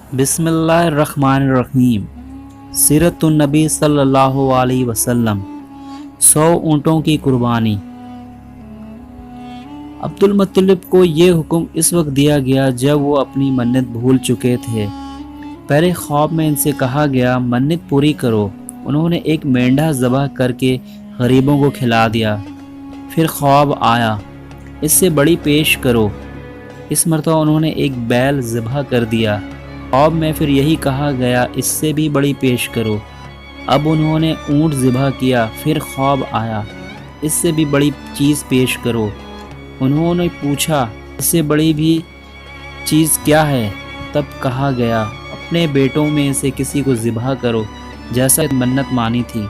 بسم اللہ الرحمن الرحیم۔ سیرت النبی صلی اللہ علیہ وسلم۔ 100 اونٹوں کی قربانی۔ عبد المطلب کو یہ حکم اس وقت دیا گیا جب وہ اپنی منت بھول چکے تھے۔ پہلے خواب میں ان سے کہا گیا منت پوری کرو۔ انہوں نے ایک مینڈھا ذبح کر کے غریبوں کو کھلا دیا۔ پھر خواب آیا اس سے بڑی پیش کرو۔ اس مرتبہ انہوں نے ایک بیل ذبح کر دیا۔ خواب میں پھر یہی کہا گیا اس سے بھی بڑی پیش کرو۔ اب انہوں نے اونٹ ذبح کیا۔ پھر خواب آیا اس سے بھی بڑی چیز پیش کرو۔ انہوں نے پوچھا اس سے بڑی بھی چیز کیا ہے؟ تب کہا گیا اپنے بیٹوں میں سے کسی کو ذبح کرو جیسا منت مانی تھی۔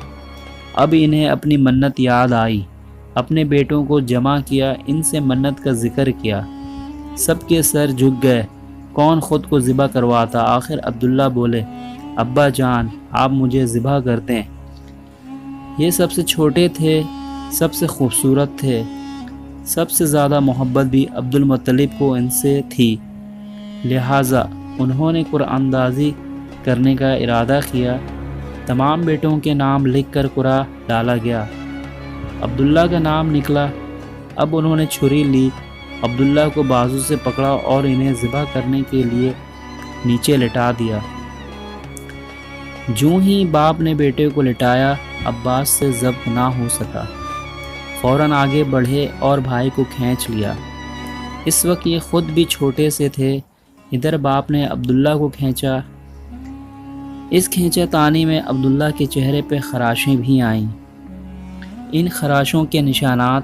اب انہیں اپنی منت یاد آئی۔ اپنے بیٹوں کو جمع کیا، ان سے منت کا ذکر کیا۔ سب کے سر جھک گئے، کون خود کو ذبح کرواتا؟ آخر عبداللہ بولے ابا جان آپ مجھے ذبح کر دیں۔ یہ سب سے چھوٹے تھے، سب سے خوبصورت تھے، سب سے زیادہ محبت بھی عبد المطلب کو ان سے تھی، لہٰذا انہوں نے قرعہ اندازی کرنے کا ارادہ کیا۔ تمام بیٹوں کے نام لکھ کر قرعہ ڈالا گیا۔ عبداللہ کا نام نکلا۔ اب انہوں نے چھری لی، عبداللہ کو بازو سے پکڑا اور انہیں ذبح کرنے کے لیے نیچے لٹا دیا۔ جوں ہی باپ نے بیٹے کو لٹایا، عباس سے ضبط نہ ہو سکا، فوراً آگے بڑھے اور بھائی کو کھینچ لیا۔ اس وقت یہ خود بھی چھوٹے سے تھے۔ ادھر باپ نے عبداللہ کو کھینچا۔ اس کھینچا تانی میں عبداللہ کے چہرے پہ خراشیں بھی آئیں۔ ان خراشوں کے نشانات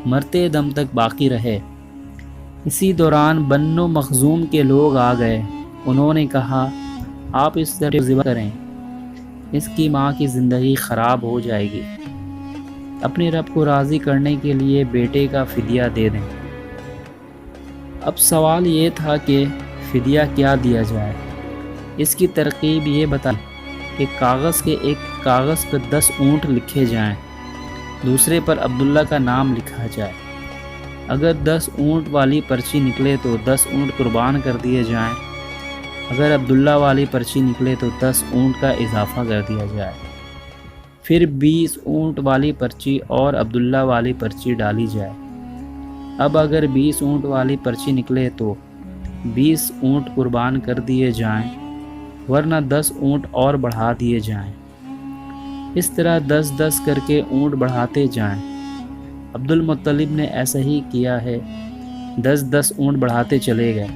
مرتے دم تک باقی رہے۔ اسی دوران بنو مخزوم کے لوگ آ گئے۔ انہوں نے کہا آپ اس طرح ذبح کریں، اس کی ماں کی زندگی خراب ہو جائے گی۔ اپنے رب کو راضی کرنے کے لیے بیٹے کا فدیہ دے دیں۔ اب سوال یہ تھا کہ فدیہ کیا دیا جائے۔ اس کی ترکیب یہ بتائی کہ ایک کاغذ پر 10 اونٹ لکھے جائیں، دوسرے پر عبداللہ کا نام لکھا جائے۔ اگر 10 اونٹ والی پرچی نکلے تو 10 اونٹ قربان کر دیے جائیں، اگر عبداللہ والی پرچی نکلے تو 10 اونٹ کا اضافہ کر دیا جائے۔ پھر 20 اونٹ والی پرچی اور عبداللہ والی پرچی ڈالی جائے۔ اب اگر 20 اونٹ والی پرچی نکلے تو 20 اونٹ قربان کر دیے جائیں، ورنہ 10 اونٹ اور بڑھا دیے جائیں۔ اس طرح 10 کر کے اونٹ بڑھاتے جائیں۔ عبد المطلب نے ایسا ہی کیا ہے، 10 اونٹ بڑھاتے چلے گئے۔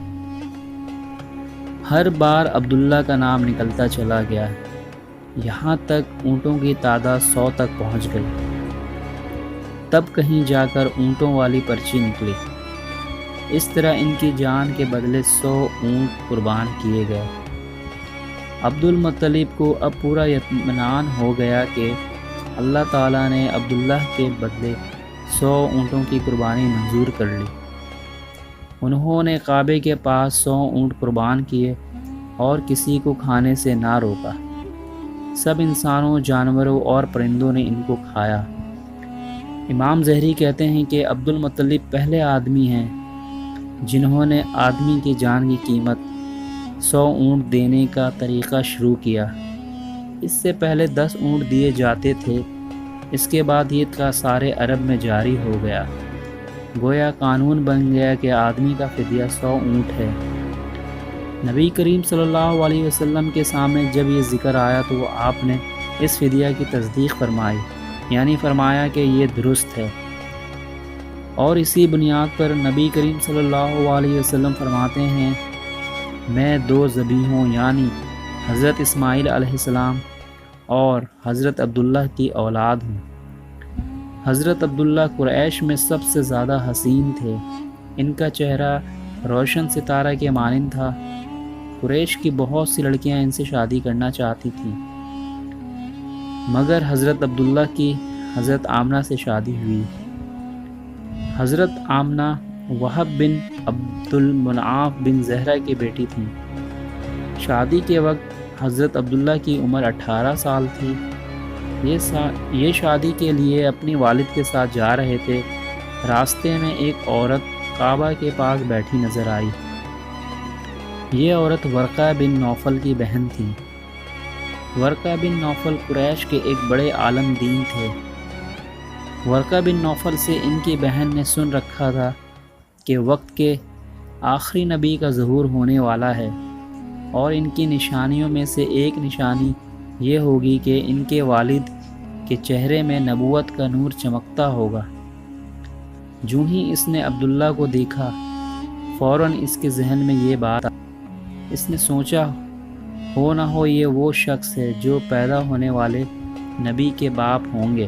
ہر بار عبداللہ کا نام نکلتا چلا گیا، یہاں تک اونٹوں کی تعداد 100 تک پہنچ گئی۔ تب کہیں جا کر اونٹوں والی پرچی نکلی۔ اس طرح ان کی جان کے بدلے 100 اونٹ قربان کیے گئے۔ عبد المطلب کو اب پورا اطمینان ہو گیا کہ اللہ تعالیٰ نے عبداللہ کے بدلے 100 اونٹوں کی قربانی منظور کر لی۔ انہوں نے کعبے کے پاس 100 اونٹ قربان کیے اور کسی کو کھانے سے نہ روکا۔ سب انسانوں، جانوروں اور پرندوں نے ان کو کھایا۔ امام زہری کہتے ہیں کہ عبد المطلب پہلے آدمی ہیں جنہوں نے آدمی کی جان کی قیمت 100 اونٹ دینے کا طریقہ شروع کیا۔ اس سے پہلے 10 اونٹ دیے جاتے تھے۔ اس کے بعد یہ کا سارے عرب میں جاری ہو گیا، گویا قانون بن گیا کہ آدمی کا فدیہ 100 اونٹ ہے۔ نبی کریم صلی اللہ علیہ وسلم کے سامنے جب یہ ذکر آیا تو آپ نے اس فدیہ کی تصدیق فرمائی، یعنی فرمایا کہ یہ درست ہے۔ اور اسی بنیاد پر نبی کریم صلی اللہ علیہ وسلم فرماتے ہیں میں 2 ذبیحوں یعنی حضرت اسماعیل علیہ السلام اور حضرت عبداللہ کی اولاد ہوں۔ حضرت عبداللہ قریش میں سب سے زیادہ حسین تھے۔ ان کا چہرہ روشن ستارہ کے مانند تھا۔ قریش کی بہت سی لڑکیاں ان سے شادی کرنا چاہتی تھیں، مگر حضرت عبداللہ کی حضرت آمنہ سے شادی ہوئی۔ حضرت آمنہ وہب بن عبد المنعم بن زہرہ کی بیٹی تھیں۔ شادی کے وقت حضرت عبداللہ کی عمر 18 سال تھی۔ یہ شادی کے لیے اپنی والد کے ساتھ جا رہے تھے۔ راستے میں ایک عورت کعبہ کے پاس بیٹھی نظر آئی۔ یہ عورت ورقہ بن نوفل کی بہن تھی۔ ورقہ بن نوفل قریش کے ایک بڑے عالم دین تھے۔ ورقہ بن نوفل سے ان کی بہن نے سن رکھا تھا کہ وقت کے آخری نبی کا ظہور ہونے والا ہے، اور ان کی نشانیوں میں سے ایک نشانی یہ ہوگی کہ ان کے والد کے چہرے میں نبوت کا نور چمکتا ہوگا۔ جو ہی اس نے عبداللہ کو دیکھا، فوراً اس کے ذہن میں یہ بات آئی۔ اس نے سوچا ہو نہ ہو یہ وہ شخص ہے جو پیدا ہونے والے نبی کے باپ ہوں گے۔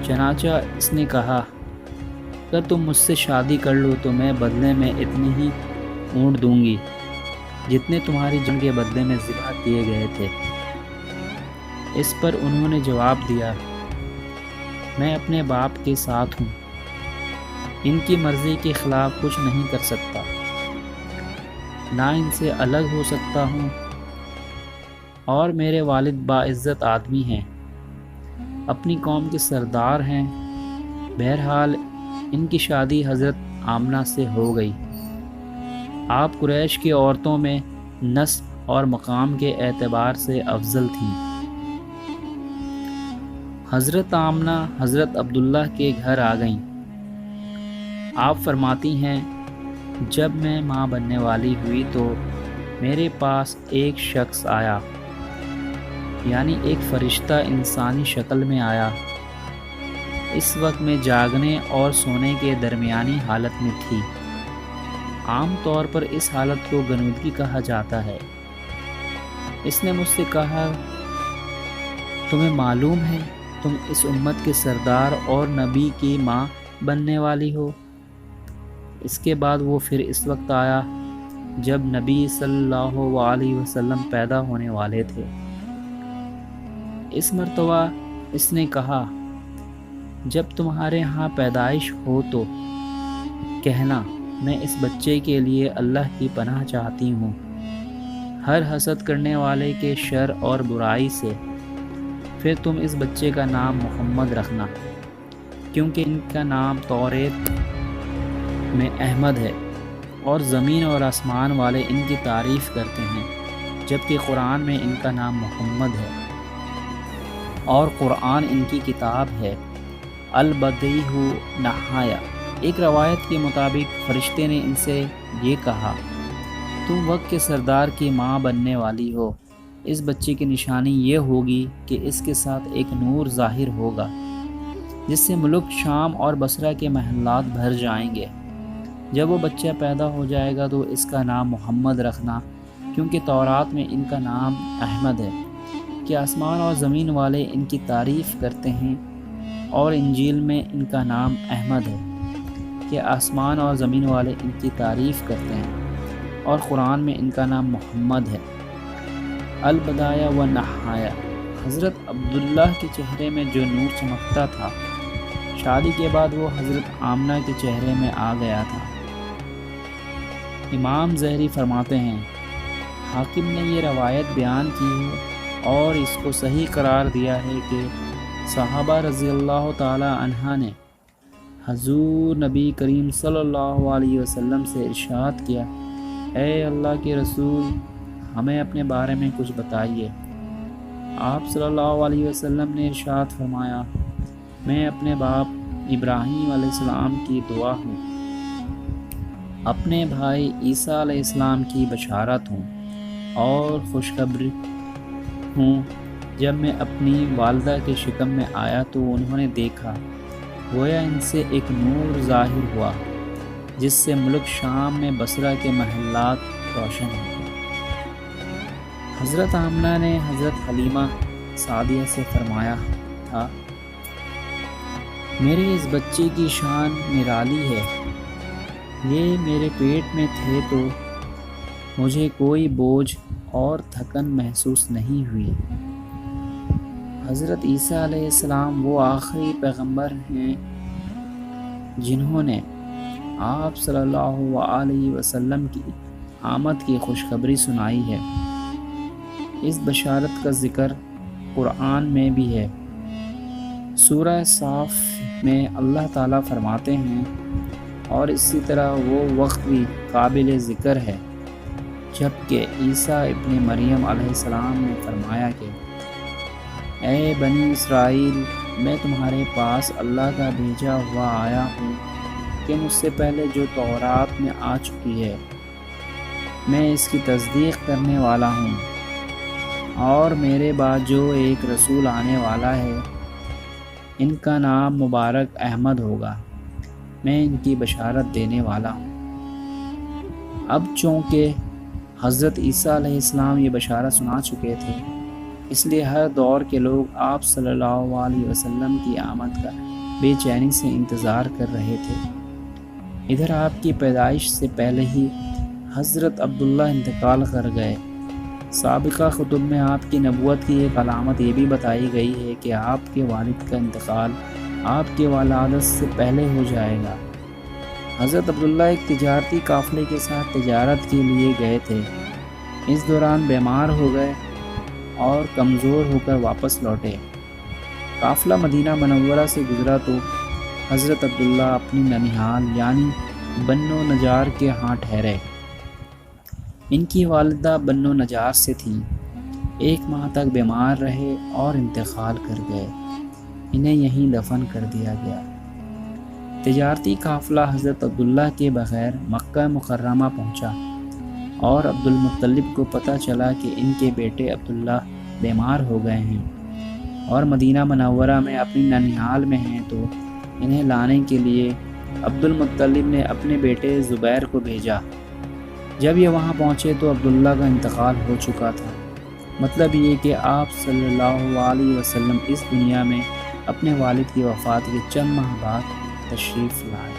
چنانچہ اس نے کہا، اگر تم مجھ سے شادی کر لو تو میں بدلے میں اتنے ہی اونٹ دوں گی جتنے تمہاری جنگ کے بدلے میں ذبح کیے گئے تھے۔ اس پر انہوں نے جواب دیا، میں اپنے باپ کے ساتھ ہوں، ان کی مرضی کے خلاف کچھ نہیں کر سکتا، نہ ان سے الگ ہو سکتا ہوں، اور میرے والد باعزت آدمی ہیں، اپنی قوم کے سردار ہیں۔ بہرحال ان کی شادی حضرت آمنہ سے ہو گئی۔ آپ قریش کی عورتوں میں نسب اور مقام کے اعتبار سے افضل تھیں۔ حضرت آمنہ حضرت عبداللہ کے گھر آ گئیں۔ آپ فرماتی ہیں، جب میں ماں بننے والی ہوئی تو میرے پاس ایک شخص آیا، یعنی ایک فرشتہ انسانی شکل میں آیا۔ اس وقت میں جاگنے اور سونے کے درمیانی حالت میں تھی۔ عام طور پر اس حالت کو غنودگی کہا جاتا ہے۔ اس نے مجھ سے کہا، تمہیں معلوم ہے تم اس امت کے سردار اور نبی کی ماں بننے والی ہو؟ اس کے بعد وہ پھر اس وقت آیا جب نبی صلی اللہ علیہ وسلم پیدا ہونے والے تھے۔ اس مرتبہ اس نے کہا، جب تمہارے ہاں پیدائش ہو تو کہنا، میں اس بچے کے لیے اللہ کی پناہ چاہتی ہوں، ہر حسد کرنے والے کے شر اور برائی سے۔ پھر تم اس بچے کا نام محمد رکھنا، کیونکہ ان کا نام توریت میں احمد ہے، اور زمین اور آسمان والے ان کی تعریف کرتے ہیں، جبکہ قرآن میں ان کا نام محمد ہے، اور قرآن ان کی کتاب ہے۔ البدیع نہایا۔ ایک روایت کے مطابق فرشتے نے ان سے یہ کہا، تم وقت کے سردار کی ماں بننے والی ہو۔ اس بچے کی نشانی یہ ہوگی کہ اس کے ساتھ ایک نور ظاہر ہوگا، جس سے ملک شام اور بصرہ کے محلات بھر جائیں گے۔ جب وہ بچہ پیدا ہو جائے گا تو اس کا نام محمد رکھنا، کیونکہ تورات میں ان کا نام احمد ہے کہ آسمان اور زمین والے ان کی تعریف کرتے ہیں، اور انجیل میں ان کا نام احمد ہے کہ آسمان اور زمین والے ان کی تعریف کرتے ہیں، اور قرآن میں ان کا نام محمد ہے۔ البدایہ و نہایا۔ حضرت عبداللہ کے چہرے میں جو نور چمکتا تھا، شادی کے بعد وہ حضرت آمنہ کے چہرے میں آ گیا تھا۔ امام زہری فرماتے ہیں، حاکم نے یہ روایت بیان کی ہے اور اس کو صحیح قرار دیا ہے کہ صحابہ رضی اللہ تعالی عنہ نے حضور نبی کریم صلی اللہ علیہ وسلم سے ارشاد کیا، اے اللہ کے رسول، ہمیں اپنے بارے میں کچھ بتائیے۔ آپ صلی اللہ علیہ وسلم نے ارشاد فرمایا، میں اپنے باپ ابراہیم علیہ السلام کی دعا ہوں، اپنے بھائی عیسیٰ علیہ السلام کی بشارت ہوں، اور خوشخبری ہوں۔ جب میں اپنی والدہ کے شکم میں آیا تو انہوں نے دیکھا، گویا ان سے ایک نور ظاہر ہوا، جس سے ملک شام میں بصرہ کے محلات روشن ہو گئے۔ حضرت آمنہ نے حضرت حلیمہ سعدیہ سے فرمایا تھا، میرے اس بچے کی شان نرالی ہے، یہ میرے پیٹ میں تھے تو مجھے کوئی بوجھ اور تھکن محسوس نہیں ہوئی۔ حضرت عیسیٰ علیہ السلام وہ آخری پیغمبر ہیں جنہوں نے آپ صلی اللہ علیہ وسلم کی آمد کی خوشخبری سنائی ہے۔ اس بشارت کا ذکر قرآن میں بھی ہے۔ سورہ صاف میں اللہ تعالیٰ فرماتے ہیں، اور اسی طرح وہ وقت بھی قابل ذکر ہے جبکہ عیسیٰ ابن مریم علیہ السلام نے فرمایا کہ اے بنی اسرائیل، میں تمہارے پاس اللہ کا بھیجا ہوا آیا ہوں کہ مجھ سے پہلے جو تورات میں آ چکی ہے میں اس کی تصدیق کرنے والا ہوں، اور میرے بعد جو ایک رسول آنے والا ہے ان کا نام مبارک احمد ہوگا، میں ان کی بشارت دینے والا ہوں۔ اب چونکہ حضرت عیسیٰ علیہ السلام یہ بشارت سنا چکے تھے، اس لیے ہر دور کے لوگ آپ صلی اللہ علیہ وسلم کی آمد کا بے چینی سے انتظار کر رہے تھے۔ ادھر آپ کی پیدائش سے پہلے ہی حضرت عبداللہ انتقال کر گئے۔ سابقہ کتب میں آپ کی نبوت کی ایک علامت یہ بھی بتائی گئی ہے کہ آپ کے والد کا انتقال آپ کے ولادت سے پہلے ہو جائے گا۔ حضرت عبداللہ ایک تجارتی قافلے کے ساتھ تجارت کے لیے گئے تھے، اس دوران بیمار ہو گئے اور کمزور ہو کر واپس لوٹے۔ قافلہ مدینہ منورہ سے گزرا تو حضرت عبداللہ اپنی ننیحال یعنی بنو نجار کے ہاں ٹھہرے۔ ان کی والدہ بنو نجار سے تھیں، 1 ماہ تک بیمار رہے اور انتقال کر گئے۔ انہیں یہیں دفن کر دیا گیا۔ تجارتی قافلہ حضرت عبداللہ کے بغیر مکہ مکرمہ پہنچا اور عبد المطلب کو پتہ چلا کہ ان کے بیٹے عبداللہ بیمار ہو گئے ہیں اور مدینہ منورہ میں اپنی ننیحال میں ہیں، تو انہیں لانے کے لیے عبد المطلب نے اپنے بیٹے زبیر کو بھیجا۔ جب یہ وہاں پہنچے تو عبداللہ کا انتقال ہو چکا تھا۔ مطلب یہ کہ آپ صلی اللہ علیہ وسلم اس دنیا میں اپنے والد کی وفات کے چند ماہ بعد تشریف لائے۔